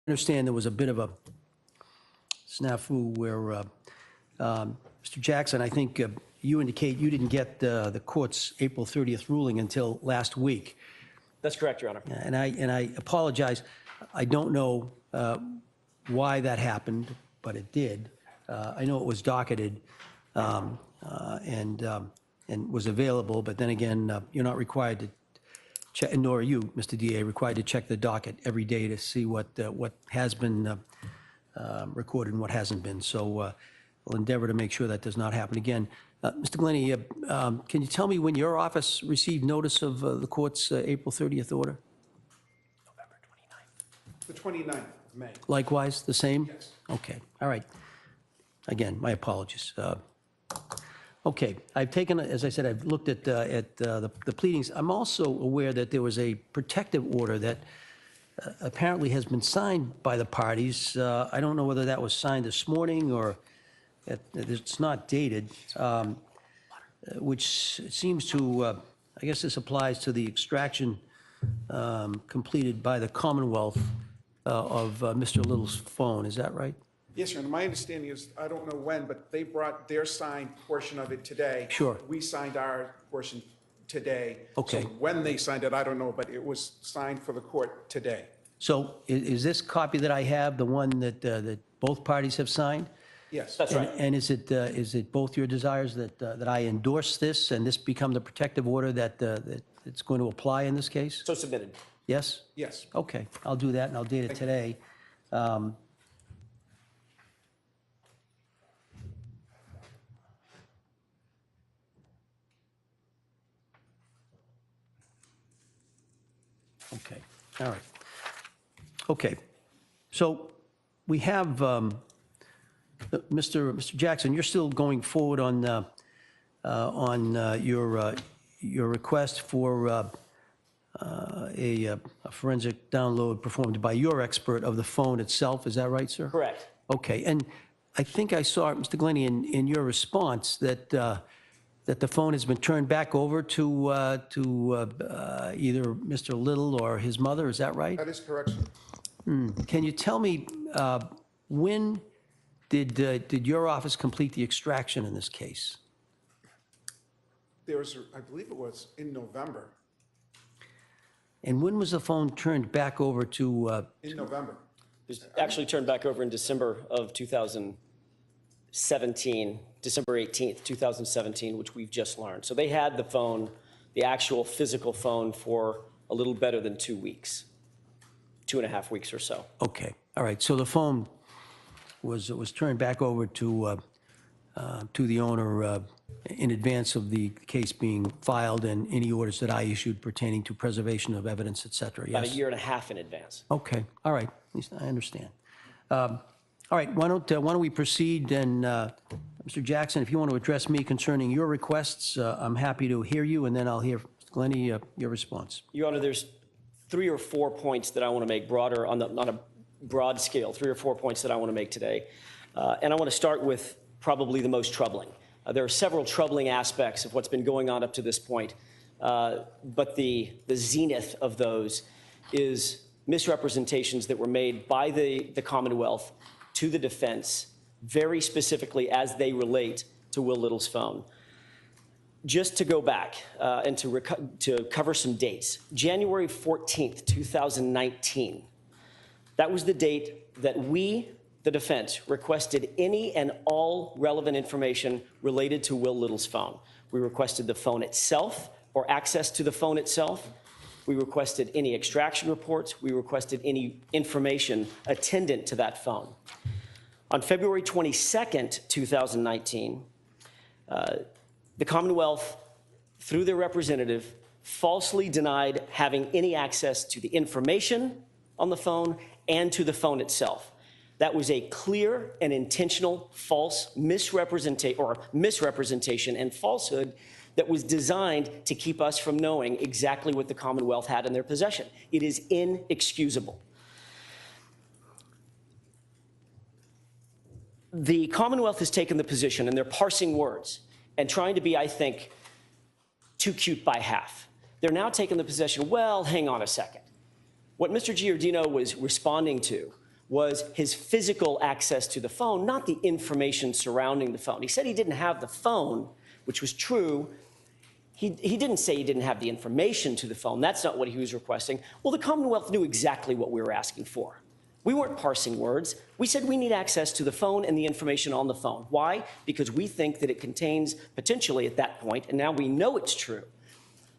understand there was a bit of a snafu where, Mr. Jackson, I think you indicate you didn't get the court's April 30th ruling until last week. That's correct, Your Honor. And I apologize. I don't know why that happened, but it did. I know it was docketed and was available, but then again, you're not required to check, nor are you, Mr. DA, required to check the docket every day to see what has been recorded and what hasn't been. So we'll endeavor to make sure that does not happen again. Mr. Glennie, can you tell me when your office received notice of the court's April 30th order? November 29th. The 29th of May. Likewise, the same? Yes. Okay, all right. Again, my apologies. Okay, I've taken, as I said, I've looked at the pleadings. I'm also aware that there was a protective order that apparently has been signed by the parties. I don't know whether that was signed this morning or it's not dated, which seems to, I guess this applies to the extraction completed by the Commonwealth of Mr. Little's phone. Is that right? Yes, Your Honor. My understanding is, I don't know when, but they brought their signed portion of it today. Sure. We signed our portion today. Okay. So when they signed it, I don't know, but it was signed for the court today. So is this copy that I have the one that both parties have signed? Yes. That's right. And is it both your desires that I endorse this and this become the protective order that it's going to apply in this case? So submitted. Yes? Yes. Okay, I'll do that and I'll date it today. Okay, all right. Okay, so we have, Mr. Jackson, you're still going forward on your request for a forensic download performed by your expert of the phone itself, is that right, sir? Correct. Okay, and I think I saw, Mr. Glennie, in your response that the phone has been turned back over to either Mr. Little or his mother, is that right? That is correct, sir. Can you tell me, when did your office complete the extraction in this case? There was, I believe it was in November. And when was the phone turned back over to, In November. It was actually turned back over in December of 2017, December 18th, 2017, which we've just learned. So they had the phone, the actual physical phone, for a little better than 2 weeks, 2.5 weeks or so. okay, all right, so the phone was turned back over to the owner in advance of the case being filed and any orders that I issued pertaining to preservation of evidence, et cetera, yes? About a year and a half in advance. Okay, all right, at least I understand. All right, why don't we proceed, and Mr. Jackson, if you want to address me concerning your requests, I'm happy to hear you, and then I'll hear, Mr. Glennie, your response. Your Honor, there's 3 or 4 points that I want to make broader on a broad scale, 3 or 4 points that I want to make today. And I want to start with probably the most troubling. There are several troubling aspects of what's been going on up to this point, but the zenith of those is misrepresentations that were made by the Commonwealth to the defense, very specifically as they relate to Will Little's phone. Just to go back and to cover some dates, January 14th, 2019, that was the date that we, the defense, requested any and all relevant information related to Will Little's phone. We requested the phone itself or access to the phone itself. We requested any extraction reports. We requested any information attendant to that phone. On February 22nd, 2019, the Commonwealth, through their representative, falsely denied having any access to the information on the phone and to the phone itself. That was a clear and intentional false misrepresentation and falsehood that was designed to keep us from knowing exactly what the Commonwealth had in their possession. It is inexcusable. The Commonwealth has taken the position, and they're parsing words and trying to be, I think, too cute by half. They're now taking the position, well, hang on a second. What Mr. Giordino was responding to was his physical access to the phone, not the information surrounding the phone. He said he didn't have the phone, which was true. He didn't say he didn't have the information to the phone. That's not what he was requesting. Well, the Commonwealth knew exactly what we were asking for. We weren't parsing words. We said we need access to the phone and the information on the phone. Why? Because we think that it contains potentially at that point, and now we know it's true,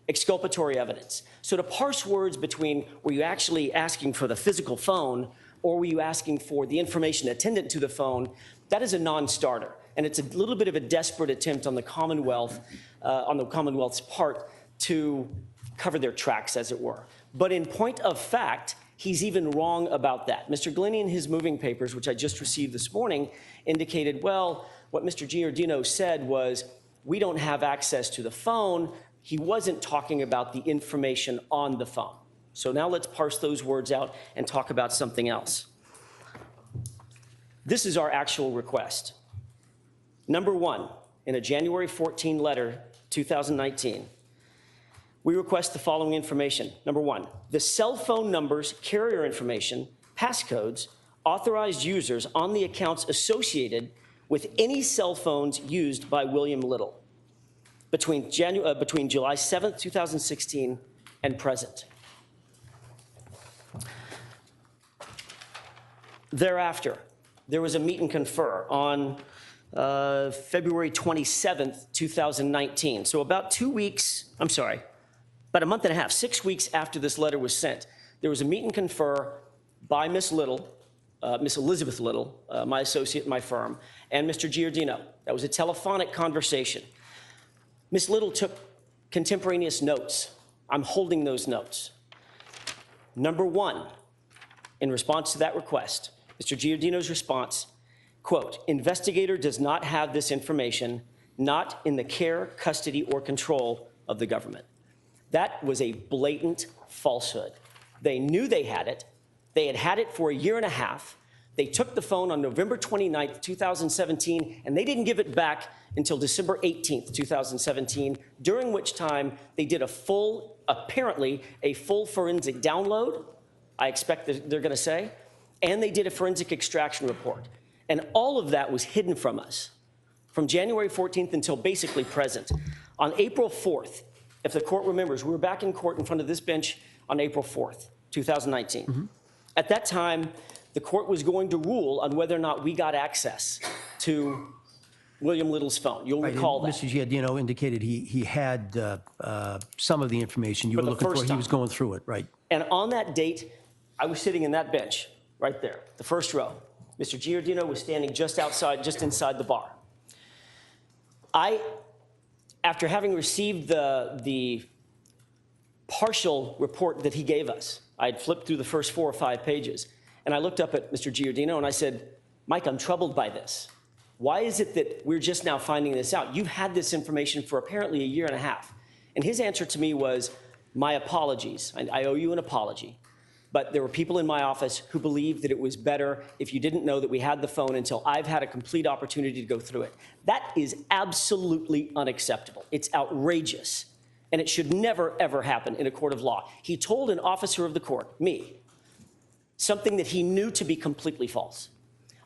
exculpatory evidence. So to parse words between were you actually asking for the physical phone or were you asking for the information attendant to the phone, that is a non-starter. And it's a little bit of a desperate attempt on the Commonwealth's part to cover their tracks, as it were. But in point of fact, he's even wrong about that. Mr. Glennie, in his moving papers, which I just received this morning, indicated, well, what Mr. Giordino said was, we don't have access to the phone. He wasn't talking about the information on the phone. So now let's parse those words out and talk about something else. This is our actual request. Number one, in a January 14 letter, 2019, we request the following information. Number one, the cell phone numbers, carrier information, passcodes, authorized users on the accounts associated with any cell phones used by William Little between July 7th, 2016 and present. Thereafter, there was a meet and confer on February 27th, 2019. So about 2 weeks, I'm sorry, about a month and a half, 6 weeks after this letter was sent, there was a meet and confer by Miss Little, Miss Elizabeth Little, my associate in my firm, and Mr. Giordino. That was a telephonic conversation. Miss Little took contemporaneous notes. I'm holding those notes. Number one, in response to that request, Mr. Giordino's response, quote, investigator does not have this information, not in the care, custody, or control of the government. That was a blatant falsehood. They knew they had it. They had had it for a year and a half. They took the phone on November 29th, 2017, and they didn't give it back until December 18th, 2017, during which time they did apparently a full forensic download, I expect that they're gonna say, and they did a forensic extraction report. And all of that was hidden from us from January 14th until basically present. On April 4th, if the court remembers, we were back in court in front of this bench on April 4th, 2019. Mm-hmm. At that time, the court was going to rule on whether or not we got access to William Little's phone. You'll recall that. Mr. Giordino indicated he had some of the information you were looking for. He was going through it, right? And on that date, I was sitting in that bench right there, the first row. Mr. Giordino was standing just outside, just inside the bar. After having received the partial report that he gave us, I had flipped through the first 4 or 5 pages, and I looked up at Mr. Giordino and I said, Mike, I'm troubled by this. Why is it that we're just now finding this out? You've had this information for apparently a year and a half. And his answer to me was, my apologies. I owe you an apology. But there were people in my office who believed that it was better if you didn't know that we had the phone until I've had a complete opportunity to go through it. That is absolutely unacceptable. It's outrageous. And it should never, ever happen in a court of law. He told an officer of the court, me, something that he knew to be completely false,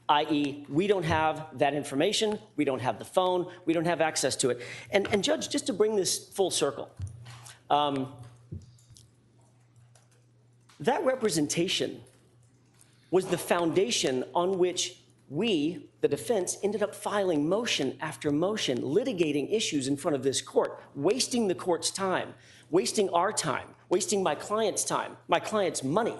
i.e., we don't have that information, we don't have the phone, we don't have access to it. And Judge, just to bring this full circle, that representation was the foundation on which we, the defense, ended up filing motion after motion, litigating issues in front of this court, wasting the court's time, wasting our time, wasting my client's time, my client's money.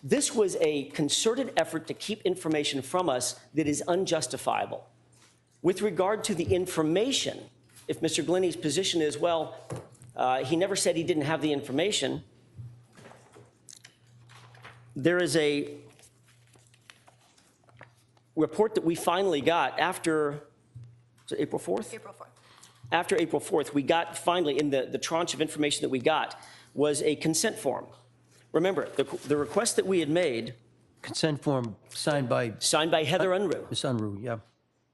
This was a concerted effort to keep information from us that is unjustifiable. With regard to the information, if Mr. Glennie's position is, well, he never said he didn't have the information, there is a report that we finally got after, was it April 4th? April 4th. After April 4th, we got finally, in the tranche of information that we got, was a consent form. Remember, the request that we had made. Consent form signed by Heather Unruh. Ms. Unruh, yeah.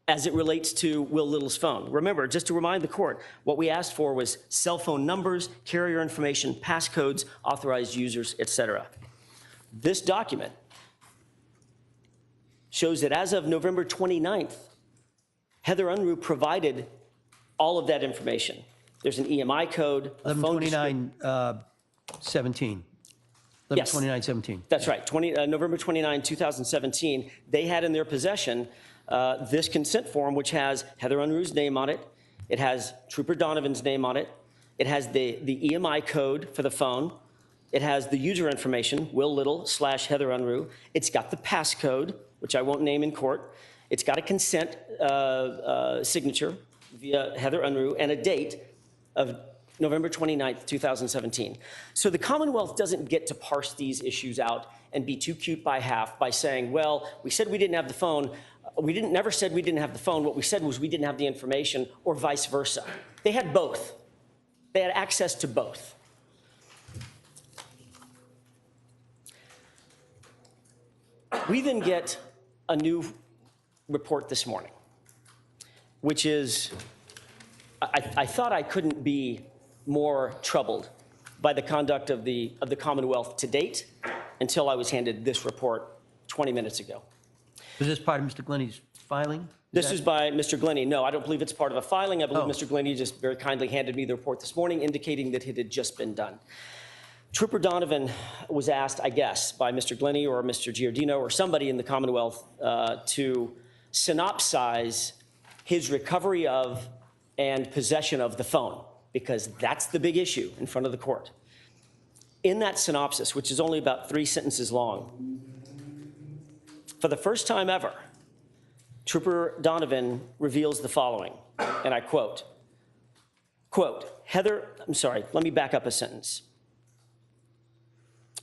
As it relates to Will Little's phone. Remember, just to remind the court, what we asked for was cell phone numbers, carrier information, passcodes, authorized users, et cetera. This document shows that as of November 29th, Heather Unruh provided all of that information. There's an EMI code, a phone description. 11/29/17. Yes. 11/29/17. That's right, November 29, 2017. They had in their possession this consent form, which has Heather Unruh's name on it. It has Trooper Donovan's name on it. It has the EMI code for the phone. It has the user information, Will Little / Heather Unruh. It's got the passcode, which I won't name in court. It's got a consent signature via Heather Unruh and a date of November 29th, 2017. So the Commonwealth doesn't get to parse these issues out and be too cute by half by saying, well, we said we didn't have the phone. We never said we didn't have the phone. What we said was we didn't have the information, or vice versa. They had both. They had access to both. We then get a new report this morning, which is, I thought I couldn't be more troubled by the conduct of the Commonwealth to date until I was handed this report 20 minutes ago. Was this part of Mr. Glenny's filing? This is by Mr. Glenny. No, I don't believe it's part of a filing. I believe Mr. Glenny just very kindly handed me the report this morning, indicating that it had just been done. Trooper Donovan was asked, I guess, by Mr. Glenny or Mr. Giordino or somebody in the Commonwealth to synopsize his recovery of and possession of the phone, because that's the big issue in front of the court. In that synopsis, which is only about 3 sentences long, for the first time ever, Trooper Donovan reveals the following, and I quote, Heather, I'm sorry, let me back up a sentence.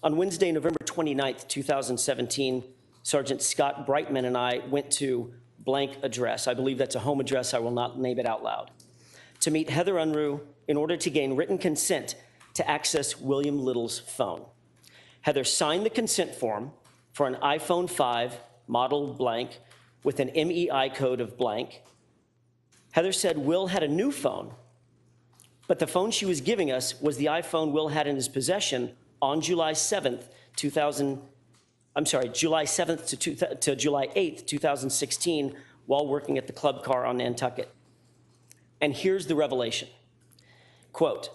On Wednesday, November 29th, 2017, Sergeant Scott Brightman and I went to blank address. I believe that's a home address. I will not name it out loud. To meet Heather Unruh in order to gain written consent to access William Little's phone. Heather signed the consent form for an iPhone 5 model blank with an MEI code of blank. Heather said Will had a new phone, but the phone she was giving us was the iPhone Will had in his possession on July 7th to July 8th, 2016, while working at the club car on Nantucket. And here's the revelation. Quote,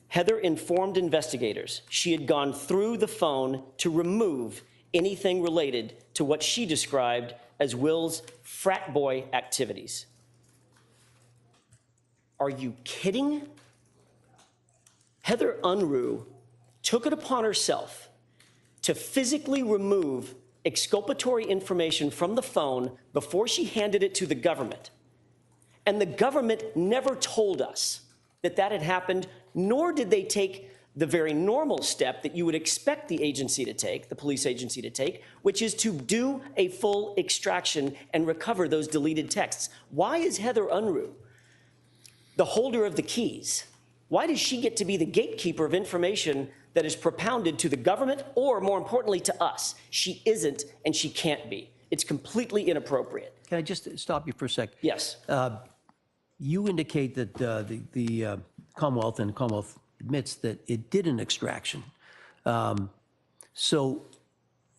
Heather informed investigators she had gone through the phone to remove anything related to what she described as Will's frat boy activities. Are you kidding? Heather Unruh took it upon herself to physically remove exculpatory information from the phone before she handed it to the government. And the government never told us that that had happened, nor did they take the very normal step that you would expect the agency to take, the police agency to take, which is to do a full extraction and recover those deleted texts. Why is Heather Unruh the holder of the keys? Why does she get to be the gatekeeper of information that is propounded to the government or, more importantly, to us? She isn't, and she can't be. It's completely inappropriate. Can I just stop you for a sec? Yes. You indicate that the Commonwealth, and the Commonwealth admits that it did an extraction. So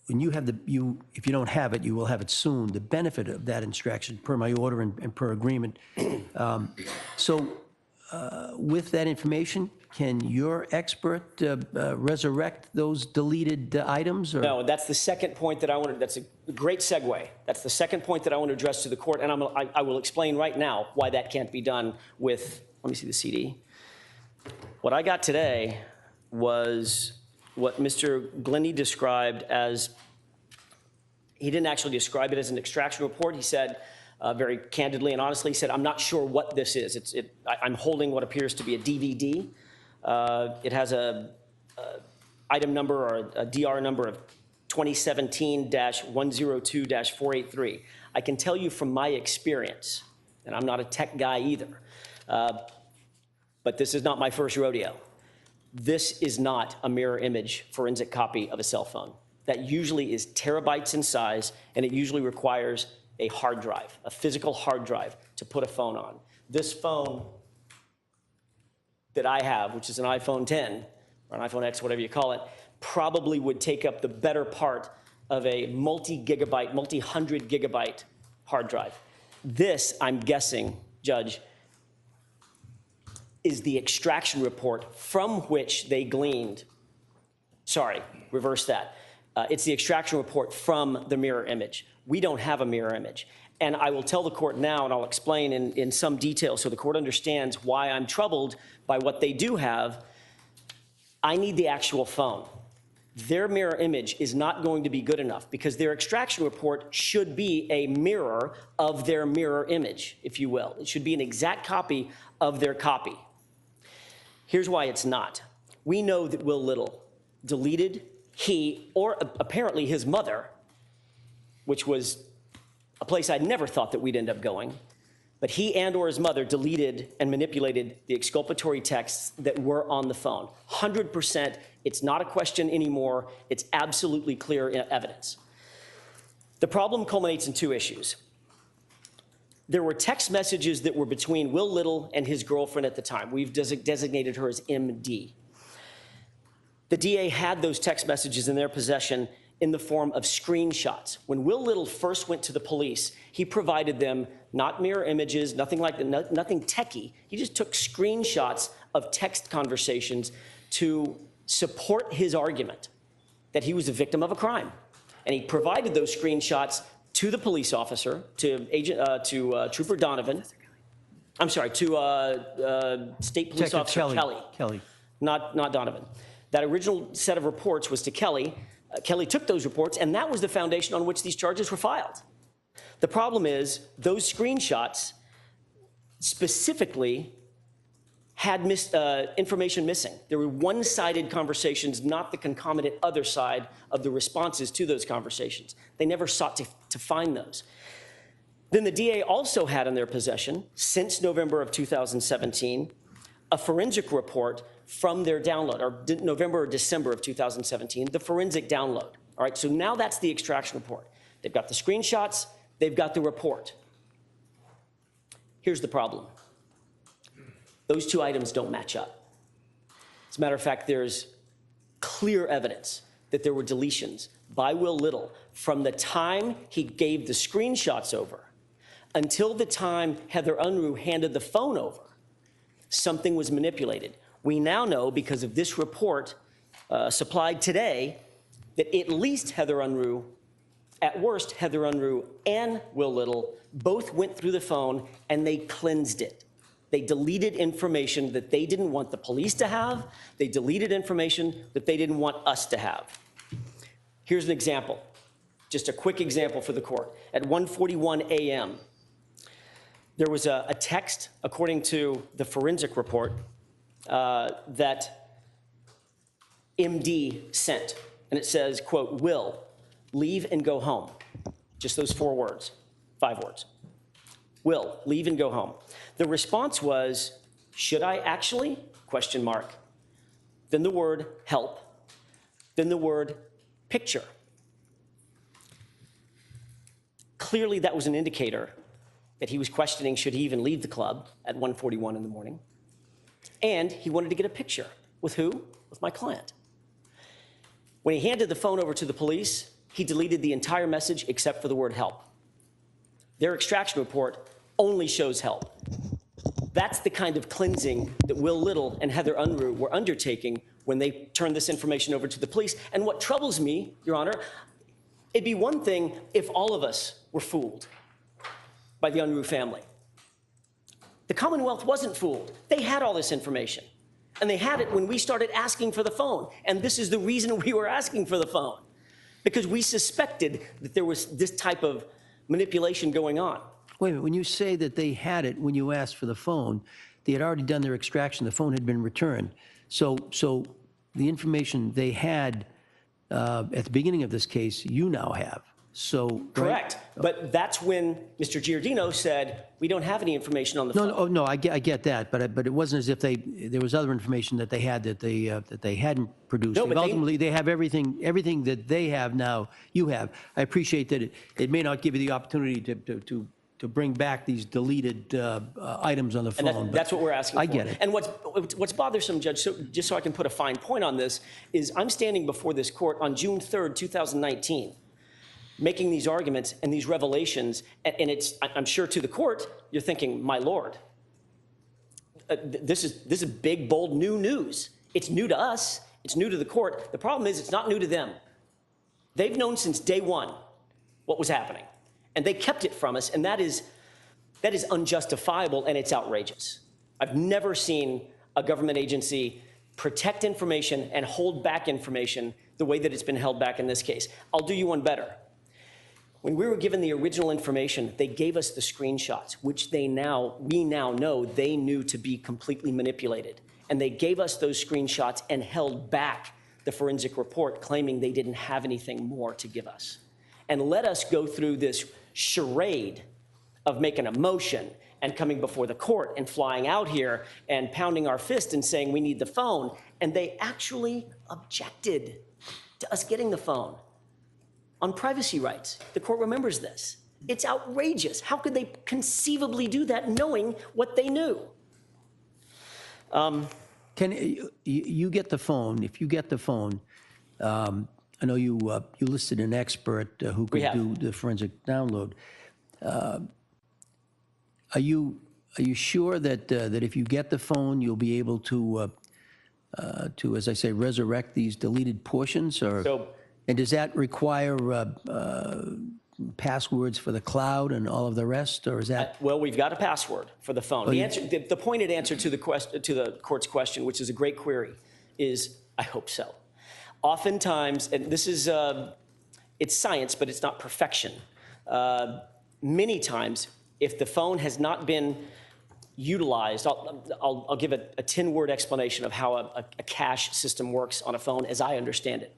when you have if you don't have it, you will have it soon, the benefit of that extraction per my order and per agreement. With that information, can your expert resurrect those deleted items? Or? No, that's the second point that I wanted. That's a great segue. That's the second point that I want to address to the court, and I will explain right now why that can't be done with, let me see the CD. What I got today was what Mr. Glenny described as, he didn't actually describe it as an extraction report. He said, very candidly and honestly, he said, I'm not sure what this is. I'm holding what appears to be a DVD. It has a item number or a DR number of 2017-102-483. I can tell you from my experience, and I'm not a tech guy either, but this is not my first rodeo. This is not a mirror image forensic copy of a cell phone. That usually is terabytes in size, and it usually requires a hard drive, a physical hard drive to put a phone on. This phone that I have, which is an iPhone 10, or an iPhone X, whatever you call it, probably would take up the better part of a multi-gigabyte, multi-hundred gigabyte hard drive. This, I'm guessing, Judge, is the extraction report from which they gleaned. Sorry, reverse that. It's the extraction report from the mirror image. We don't have a mirror image. And I will tell the court now, and I'll explain in some detail so the court understands why I'm troubled by what they do have. I need the actual phone. Their mirror image is not going to be good enough because their extraction report should be a mirror of their mirror image, if you will. It should be an exact copy of their copy. Here's why it's not. We know that Will Little deleted, he, or apparently his mother, which was a place I'd never thought that we'd end up going, but he and or his mother deleted and manipulated the exculpatory texts that were on the phone. 100%, it's not a question anymore. It's absolutely clear evidence. The problem culminates in two issues. There were text messages that were between Will Little and his girlfriend at the time. We've designated her as MD. The DA had those text messages in their possession in the form of screenshots. When Will Little first went to the police, he provided them not mirror images, nothing like that, nothing techie. He just took screenshots of text conversations to support his argument that he was a victim of a crime. And he provided those screenshots to the police officer, to Trooper Donovan. I'm sorry, to State Police Detective Officer Kelly. Not Donovan. That original set of reports was to Kelly. Kelly took those reports, and that was the foundation on which these charges were filed. The problem is those screenshots specifically had information missing. There were one-sided conversations, not the concomitant other side of the responses to those conversations. They never sought to find those. Then the DA also had in their possession, since November of 2017, a forensic report from their download, or November or December of 2017, the forensic download. All right, so now that's the extraction report. They've got the screenshots, they've got the report. Here's the problem. Those two items don't match up. As a matter of fact, there's clear evidence that there were deletions by Will Little from the time he gave the screenshots over until the time Heather Unruh handed the phone over. Something was manipulated. We now know, because of this report supplied today, that at least Heather Unruh, at worst, Heather Unruh and Will Little both went through the phone and they cleansed it. They deleted information that they didn't want the police to have. They deleted information that they didn't want us to have. Here's an example, just a quick example for the court. At 1:41 a.m., there was a text, according to the forensic report, that MD sent. And it says, quote, "Will, leave and go home." Just those 4 words, 5 words. Will, leave and go home. The response was, "Should I actually?" Question mark. Then the word help. Then the word picture. Clearly that was an indicator that he was questioning should he even leave the club at 1:41 in the morning. And he wanted to get a picture. With who? With my client. When he handed the phone over to the police, he deleted the entire message except for the word help. Their extraction report only shows help. That's the kind of cleansing that Will Little and Heather Unruh were undertaking when they turned this information over to the police. And what troubles me, Your Honor, it'd be one thing if all of us were fooled by the Unruh family. The Commonwealth wasn't fooled. They had all this information. And they had it when we started asking for the phone. And this is the reason we were asking for the phone, because we suspected that there was this type of manipulation going on. Wait a minute, when you say that they had it when you asked for the phone, they had already done their extraction, the phone had been returned. So the information they had at the beginning of this case, you now have. So, right? Correct. But that's when Mr. Giardino said, we don't have any information on the phone. No, I get that, but it wasn't as if there was other information that they had that they hadn't produced. No, but ultimately, they have everything that they have now, you have. I appreciate that it may not give you the opportunity to bring back these deleted items on the phone. And that's what we're asking for. I get it. And what's bothersome, Judge, just so I can put a fine point on this, is I'm standing before this court on June 3rd, 2019. making these arguments and these revelations, and I'm sure to the court, you're thinking, my Lord, this is big, bold, new news. It's new to us. It's new to the court. The problem is it's not new to them. They've known since day one what was happening, and they kept it from us, and that is unjustifiable, and it's outrageous. I've never seen a government agency protect information and hold back information the way that it's been held back in this case. I'll do you one better. When we were given the original information, they gave us the screenshots, which we now know they knew to be completely manipulated. And they gave us those screenshots and held back the forensic report, claiming they didn't have anything more to give us. And let us go through this charade of making a motion and coming before the court and flying out here and pounding our fist and saying we need the phone. And they actually objected to us getting the phone on privacy rights. The court remembers this. It's outrageous. How could they conceivably do that knowing what they knew? Can you get the phone? If you get the phone, I know you listed an expert who could do the forensic download. Are you sure that if you get the phone, you'll be able to, as I say, resurrect these deleted portions? And does that require passwords for the cloud and all of the rest, or is that? Well, we've got a password for the phone. The pointed answer to the court's question, which is a great query, is I hope so. Oftentimes, and this is it's science, but it's not perfection. Many times, if the phone has not been utilized, I'll give a 10-word explanation of how a cache system works on a phone, as I understand it.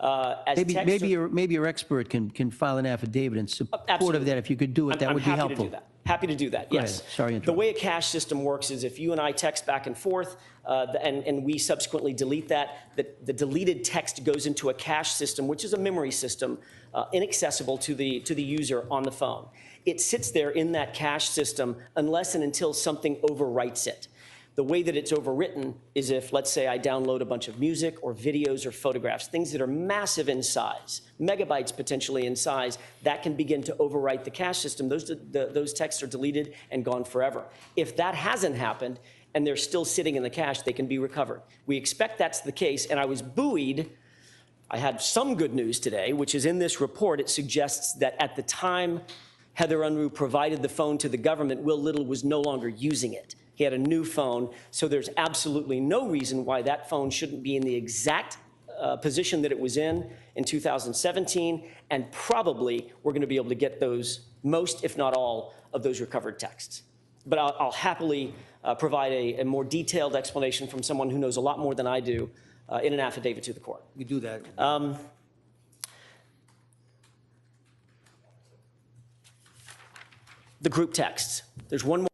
Maybe your expert can file an affidavit in support of that. If you could do it, that would be helpful. Happy to do that, yes. Sorry, the way a cache system works is if you and I text back and forth and we subsequently delete that, the deleted text goes into a cache system, which is a memory system inaccessible to the user on the phone. It sits there in that cache system unless and until something overwrites it. The way that it's overwritten is if, let's say, I download a bunch of music or videos or photographs, things that are massive in size, megabytes potentially in size, that can begin to overwrite the cache system. Those texts are deleted and gone forever. If that hasn't happened and they're still sitting in the cache, they can be recovered. We expect that's the case, and I was buoyed. I had some good news today, which is in this report. It suggests that at the time Heather Unruh provided the phone to the government, Will Little was no longer using it. He had a new phone, so there's absolutely no reason why that phone shouldn't be in the exact position that it was in 2017, and probably we're going to be able to get those, most if not all, of those recovered texts. But I'll happily provide a more detailed explanation from someone who knows a lot more than I do in an affidavit to the court. You do that. The group texts. There's one more.